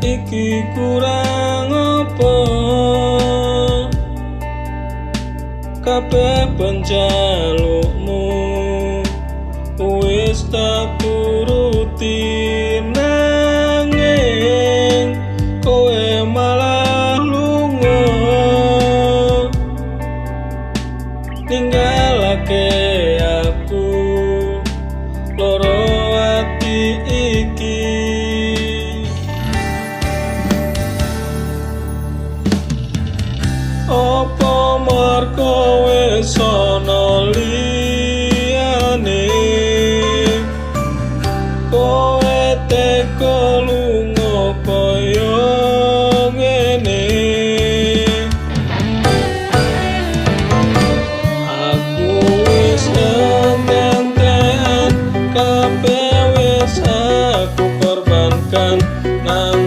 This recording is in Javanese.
iki kurang apa? Kabeh penjalukmu wis tak turuti, nanging kowe malah lunga ninggalake aku loro ati iki. Apa merko wis ana liyane, kowe teko lunga kaya ngene. Aku wis entek-entekan, kabeh wis aku korbankan, nang